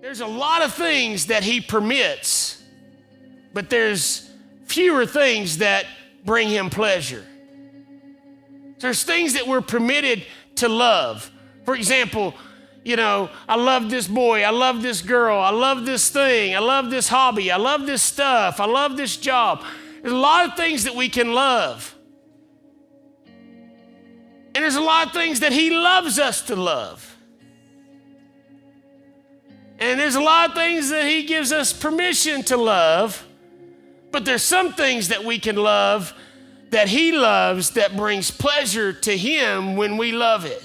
There's a lot of things that he permits, but there's fewer things that bring him pleasure. There's things that we're permitted to love. For example, I love this boy, I love this girl, I love this thing, I love this hobby, I love this stuff, I love this job. There's a lot of things that we can love. And there's a lot of things that he loves us to love. And there's a lot of things that he gives us permission to love, but there's some things that we can love that he loves that brings pleasure to him when we love it.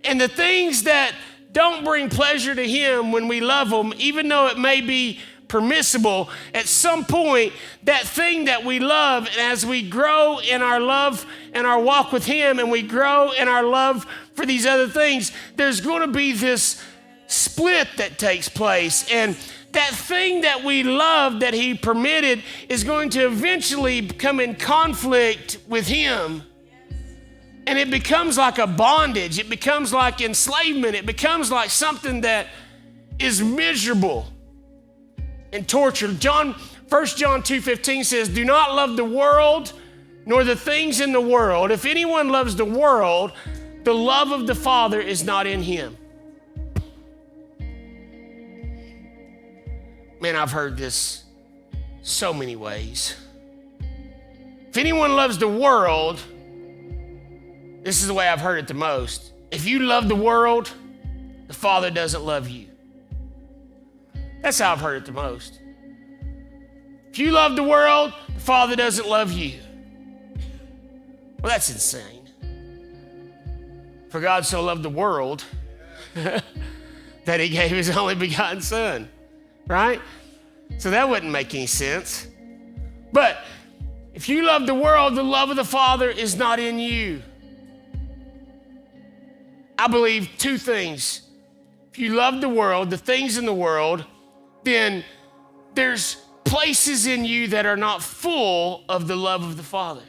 And the things that don't bring pleasure to him when we love them, even though it may be permissible, at some point, that thing that we love, and as we grow in our love and our walk with him, and we grow in our love for these other things, there's going to be this split that takes place. And that thing that we love that he permitted is going to eventually come in conflict with him. And it becomes like a bondage. It becomes like enslavement. It becomes like something that is miserable and torture. 1 John 2:15 says, "Do not love the world nor the things in the world. If anyone loves the world, the love of the Father is not in him." Man, I've heard this so many ways. If anyone loves the world, this is the way I've heard it the most. If you love the world, the Father doesn't love you. That's how I've heard it the most. If you love the world, the Father doesn't love you. Well, that's insane. For God so loved the world that he gave his only begotten Son, right? So that wouldn't make any sense. But if you love the world, the love of the Father is not in you. I believe two things. If you love the world, the things in the world, then there's places in you that are not full of the love of the Father.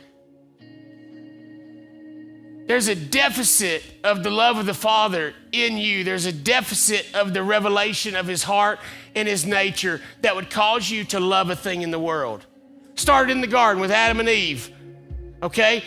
There's a deficit of the love of the Father in you. There's a deficit of the revelation of his heart and his nature that would cause you to love a thing in the world. Started in the garden with Adam and Eve, okay?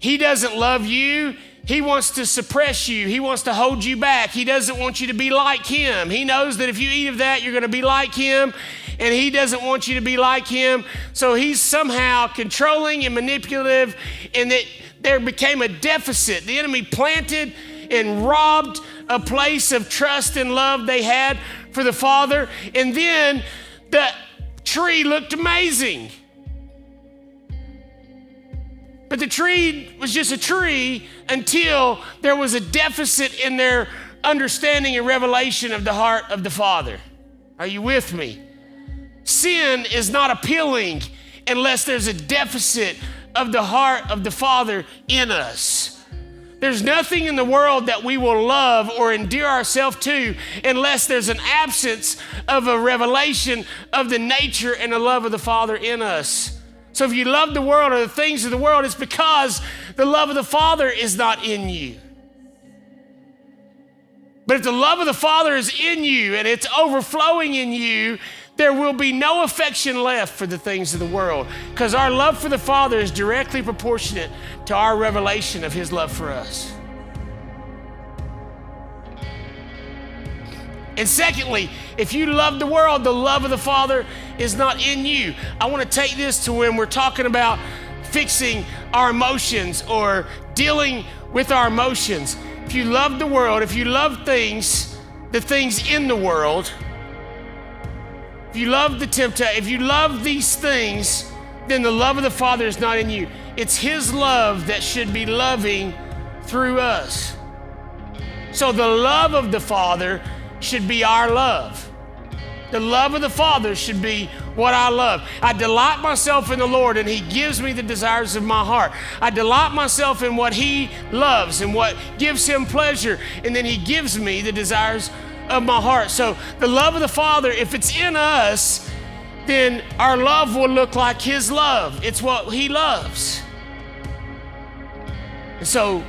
He doesn't love you. He wants to suppress you. He wants to hold you back. He doesn't want you to be like him. He knows that if you eat of that, you're going to be like him, and he doesn't want you to be like him. So he's somehow controlling and manipulative, and that there became a deficit. The enemy planted and robbed a place of trust and love they had for the Father, and then the tree looked amazing. But the tree was just a tree until there was a deficit in their understanding and revelation of the heart of the Father. Are you with me? Sin is not appealing unless there's a deficit of the heart of the Father in us. There's nothing in the world that we will love or endear ourselves to unless there's an absence of a revelation of the nature and the love of the Father in us. So if you love the world or the things of the world, it's because the love of the Father is not in you. But if the love of the Father is in you and it's overflowing in you, there will be no affection left for the things of the world, because our love for the Father is directly proportionate to our revelation of his love for us. And secondly, if you love the world, the love of the Father is not in you. I want to take this to when we're talking about fixing our emotions or dealing with our emotions. If you love the world, if you love things, the things in the world, if you love the temptation, if you love these things, then the love of the Father is not in you. It's his love that should be loving through us. So the love of the Father should be our love. The love of the Father should be what I love. I delight myself in the Lord, and he gives me the desires of my heart. I delight myself in what he loves and what gives him pleasure, and then he gives me the desires of my heart. So the love of the Father, if it's in us, then our love will look like his love. It's what he loves. And so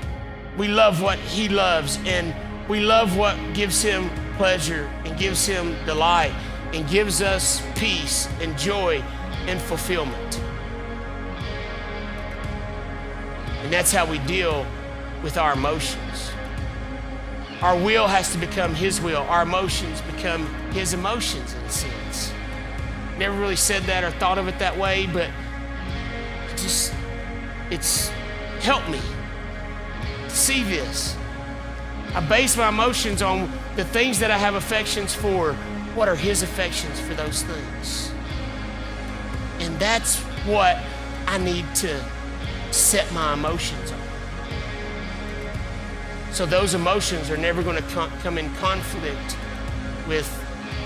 we love what he loves, and we love what gives him pleasure and gives him delight and gives us peace and joy and fulfillment. And that's how we deal with our emotions. Our will has to become his will. Our emotions become his emotions, in a sense. Never really said that or thought of it that way, but it's helped me to see this. I base my emotions on the things that I have affections for. What are his affections for those things? And that's what I need to set my emotions on. So those emotions are never going to come in conflict with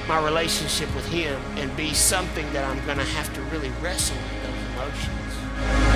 my relationship with him and be something that I'm going to have to really wrestle with those emotions.